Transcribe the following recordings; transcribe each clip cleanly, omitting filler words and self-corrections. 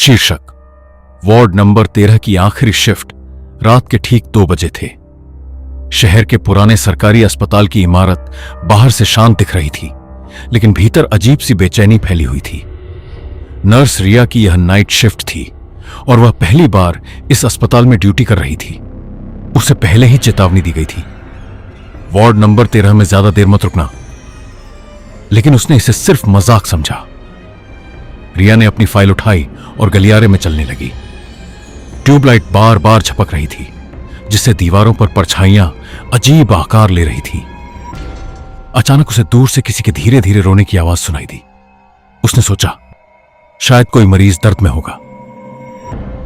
शीर्षक ward number 13 की आखिरी शिफ्ट रात के ठीक 2 बजे थे। शहर के पुराने सरकारी अस्पताल की इमारत बाहर से शांत दिख रही थी, लेकिन भीतर अजीब सी बेचैनी फैली हुई थी। नर्स रिया की यह नाइट शिफ्ट थी और वह पहली बार इस अस्पताल में ड्यूटी कर रही थी। उसे पहले ही चेतावनी दी गई थी, वार्ड नंबर 13 में ज्यादा देर मत रुकना, लेकिन उसने इसे सिर्फ मजाक समझा। रिया ने अपनी फाइल उठाई और गलियारे में चलने लगी। ट्यूबलाइट बार बार झपक रही थी, जिससे दीवारों पर परछाइयां अजीब आकार ले रही थी। अचानक उसे दूर से किसी के धीरे धीरे रोने की आवाज सुनाई दी। उसने सोचा शायद कोई मरीज दर्द में होगा।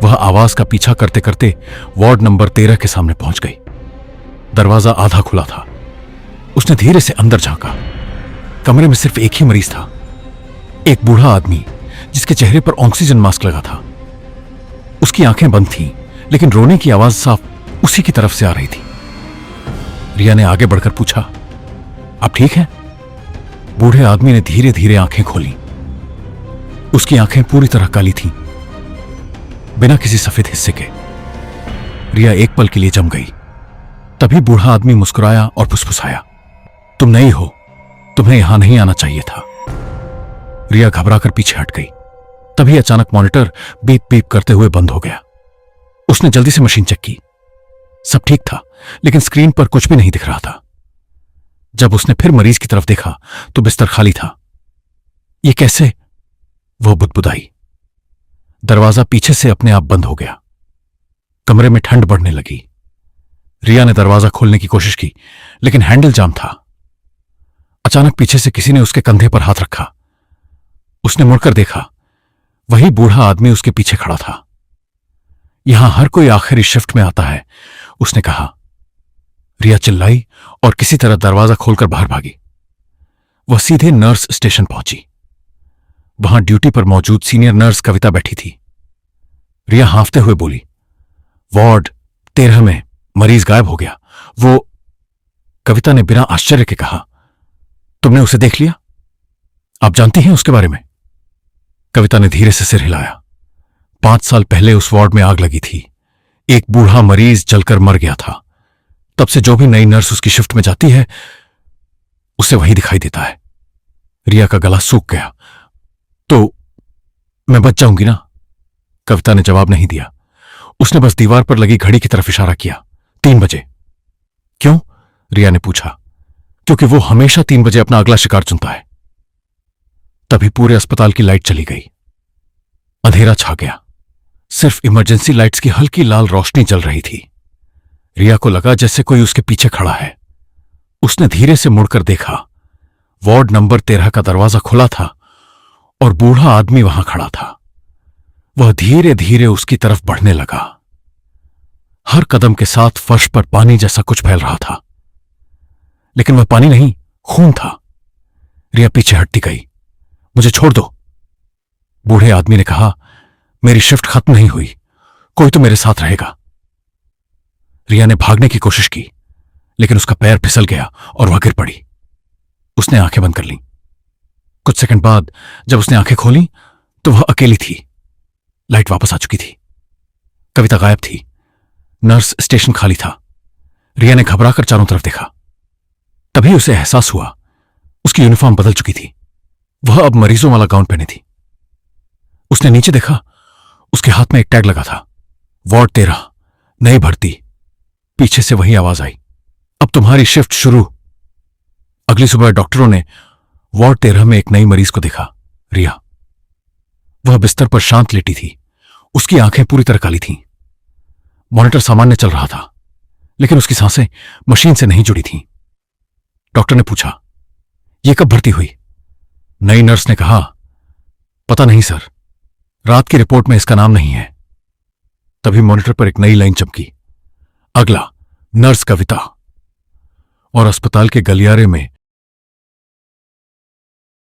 वह आवाज का पीछा करते करते वार्ड नंबर 13 के सामने पहुंच गई। दरवाजा आधा खुला था। उसने धीरे से अंदर झांका। कमरे में सिर्फ एक ही मरीज था, एक बूढ़ा आदमी जिसके चेहरे पर ऑक्सीजन मास्क लगा था। उसकी आंखें बंद थीं, लेकिन रोने की आवाज साफ उसी की तरफ से आ रही थी। रिया ने आगे बढ़कर पूछा, आप ठीक हैं? बूढ़े आदमी ने धीरे धीरे आंखें खोली। उसकी आंखें पूरी तरह काली थीं, बिना किसी सफेद हिस्से के। रिया एक पल के लिए जम गई। तभी बूढ़ा आदमी मुस्कुराया और फुसफुसाया, तुम नई हो, तुम्हें यहां नहीं आना चाहिए था। रिया घबराकर पीछे हट गई। तभी अचानक मॉनिटर बीप बीप करते हुए बंद हो गया। उसने जल्दी से मशीन चेक की। सब ठीक था, लेकिन स्क्रीन पर कुछ भी नहीं दिख रहा था। जब उसने फिर मरीज की तरफ देखा तो बिस्तर खाली था। यह कैसे? वह बुदबुदाई। दरवाजा पीछे से अपने आप बंद हो गया। कमरे में ठंड बढ़ने लगी। रिया ने दरवाजा खोलने की कोशिश की, लेकिन हैंडल जाम था। अचानक पीछे से किसी ने उसके कंधे पर हाथ रखा। उसने मुड़कर देखा, वही बूढ़ा आदमी उसके पीछे खड़ा था। यहां हर कोई आखिरी शिफ्ट में आता है, उसने कहा। रिया चिल्लाई और किसी तरह दरवाजा खोलकर बाहर भागी। वह सीधे नर्स स्टेशन पहुंची। वहां ड्यूटी पर मौजूद सीनियर नर्स कविता बैठी थी। रिया हांफते हुए बोली, वार्ड 13 में मरीज गायब हो गया। वो कविता ने बिना आश्चर्य के कहा, तुमने उसे देख लिया? आप जानती हैं उसके बारे में? कविता ने धीरे से सिर हिलाया। 5 साल पहले उस वार्ड में आग लगी थी। एक बूढ़ा मरीज जलकर मर गया था। तब से जो भी नई नर्स उसकी शिफ्ट में जाती है, उसे वही दिखाई देता है। रिया का गला सूख गया। तो मैं बच जाऊंगी ना? कविता ने जवाब नहीं दिया। उसने बस दीवार पर लगी घड़ी की तरफ इशारा किया। 3 बजे। क्यों? रिया ने पूछा। क्योंकि वो हमेशा 3 बजे अपना अगला शिकार चुनता है। तभी पूरे अस्पताल की लाइट चली गई। अंधेरा छा गया। सिर्फ इमरजेंसी लाइट्स की हल्की लाल रोशनी जल रही थी। रिया को लगा जैसे कोई उसके पीछे खड़ा है। उसने धीरे से मुड़कर देखा। वार्ड नंबर 13 का दरवाजा खुला था और बूढ़ा आदमी वहां खड़ा था। वह धीरे धीरे उसकी तरफ बढ़ने लगा। हर कदम के साथ फर्श पर पानी जैसा कुछ फैल रहा था, लेकिन वह पानी नहीं, खून था। रिया पीछे हटती गई। मुझे छोड़ दो, बूढ़े आदमी ने कहा। मेरी शिफ्ट खत्म नहीं हुई, कोई तो मेरे साथ रहेगा। रिया ने भागने की कोशिश की, लेकिन उसका पैर फिसल गया और वह गिर पड़ी। उसने आंखें बंद कर लीं। कुछ सेकंड बाद जब उसने आंखें खोली तो वह अकेली थी। लाइट वापस आ चुकी थी। कविता गायब थी। नर्स स्टेशन खाली था। रिया ने घबराकर चारों तरफ देखा। तभी उसे एहसास हुआ उसकी यूनिफॉर्म बदल चुकी थी। वह अब मरीजों वाला गाउन पहने थी। उसने नीचे देखा, उसके हाथ में एक टैग लगा था, वार्ड 13 नई भर्ती। पीछे से वही आवाज आई, अब तुम्हारी शिफ्ट शुरू। अगली सुबह डॉक्टरों ने वार्ड 13 में एक नई मरीज को देखा, रिया। वह बिस्तर पर शांत लेटी थी। उसकी आंखें पूरी तरह काली थीं। मॉनिटर सामान्य चल रहा था, लेकिन उसकी सांसें मशीन से नहीं जुड़ी थीं। डॉक्टर ने पूछा, यह कब भर्ती हुई? नई नर्स ने कहा, पता नहीं सर, रात की रिपोर्ट में इसका नाम नहीं है। तभी मॉनिटर पर एक नई लाइन चमकी, अगला नर्स कविता। और अस्पताल के गलियारे में